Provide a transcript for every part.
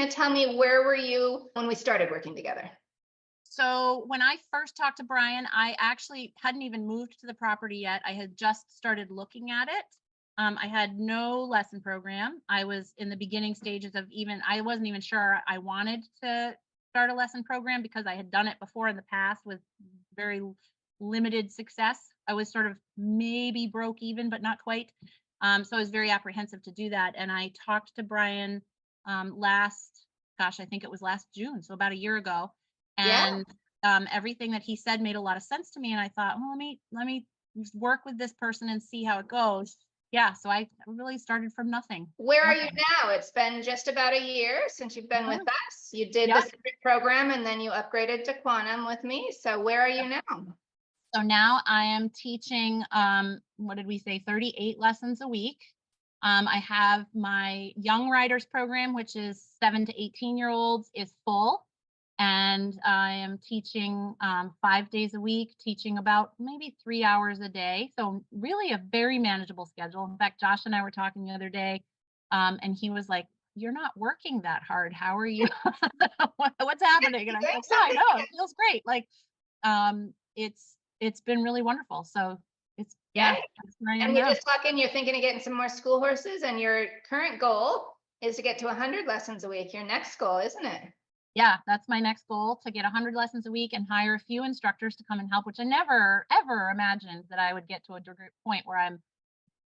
to tell me, where were you when we started working together? So when I first talked to Brian, I actually hadn't even moved to the property yet. I had just started looking at it. I had no lesson program. I was in the beginning stages of I wasn't even sure I wanted to start a lesson program because I had done it before in the past with very limited success. I was sort of maybe broke even, but not quite. So I was very apprehensive to do that. And I talked to Brian I think it was last June, so about a year ago, Yeah. and everything that he said made a lot of sense to me. And I thought, well, let me just work with this person and see how it goes. Yeah, so I really started from nothing. Where are you Nothing. now? It's been just about a year since you've been with Mhm. us. You did the Yep. secret program and then you upgraded to quantum with me. So where are you now? So now I am teaching, what did we say, 38 lessons a week. I have my young writers program, which is 7 to 18-year-olds, is full. And I am teaching 5 days a week, teaching about maybe 3 hours a day. So really a very manageable schedule. In fact, Josh and I were talking the other day, and he was like, "You're not working that hard. How are you? What's happening?" And I Doing said, "Yeah, I something? know. It feels great. Like, it's been really wonderful." So Yeah. that's where I am And we're now. just talking, you're thinking of getting some more school horses, and your current goal is to get to 100 lessons a week. Your next goal, isn't it? Yeah, that's my next goal, to get 100 lessons a week and hire a few instructors to come and help, which I never ever imagined that I would get to a point where I'm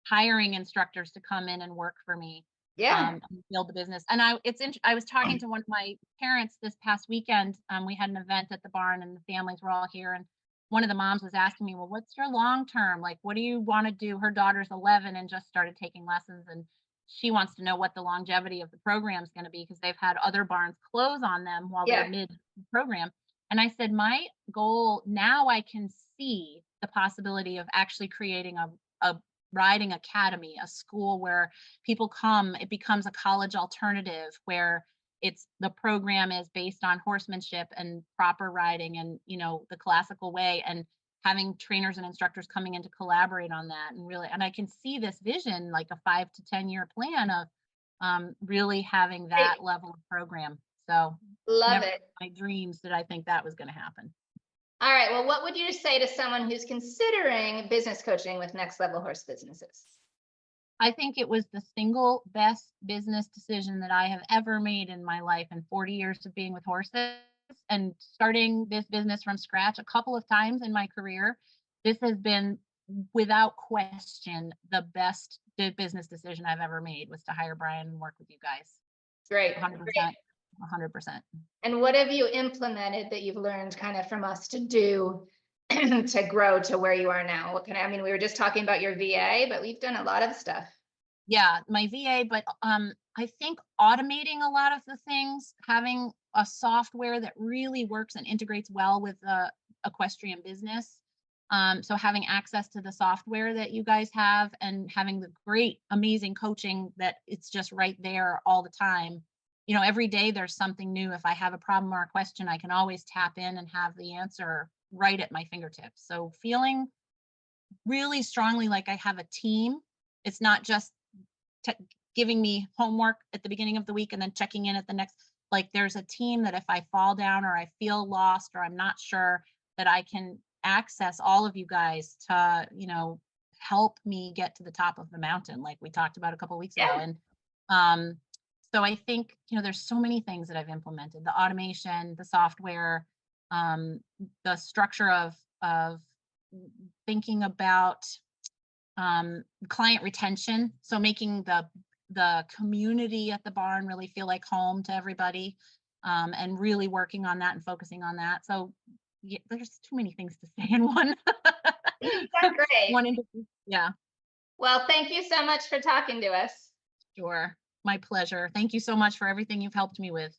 hiring instructors to come in and work for me, Yeah. and build the business. And I was talking to one of my parents this past weekend. We had an event at the barn and the families were all here, and one of the moms was asking me, "Well, what's your long term? Like, what do you want to do?" Her daughter's 11 and just started taking lessons, and she wants to know what the longevity of the program is going to be because they've had other barns close on them while they're Yeah. mid program. And I said, my goal now, I can see the possibility of actually creating a riding academy, a school where people come. It becomes a college alternative where the program is based on horsemanship and proper riding and the classical way, and having trainers and instructors coming in to collaborate on that. And I can see this vision, like a 5 to 10 year plan of really having Great. that level of program. So Love never it. in my dreams did I think that was going to happen. All right. Well, what would you say to someone who's considering business coaching with next level horse businesses? I think it was the single best business decision that I have ever made in my life in 40 years of being with horses and starting this business from scratch a couple of times in my career. This has been, without question, the best business decision I've ever made, was to hire Brian and work with you guys. Great. 100%. 100%. And what have you implemented that you've learned kind of from us to do to grow to where you are now? I mean, we were just talking about your VA, but we've done a lot of stuff. Yeah, my VA, but I think automating a lot of the things, having a software that really works and integrates well with the equestrian business. So having access to the software that you guys have and having the great, amazing coaching that it's just right there all the time. Every day there's something new. If I have a problem or a question, I can always tap in and have the answer right at my fingertips. So feeling really strongly like I have a team. It's not just te- giving me homework at the beginning of the week and then checking in at the next. Like, there's a team that if I fall down or I feel lost or I'm not sure, that I can access all of you guys to help me get to the top of the mountain, like we talked about a couple of weeks ago. Yeah. And so I think there's so many things that I've implemented: the automation, the software, the structure of thinking about client retention. So making the community at the barn really feel like home to everybody, and really working on that and focusing on that. So yeah, there's too many things to say in one. You've done great. One interview. Yeah, Well, thank you so much for talking to us. sure. My pleasure. Thank you so much for everything you've helped me with.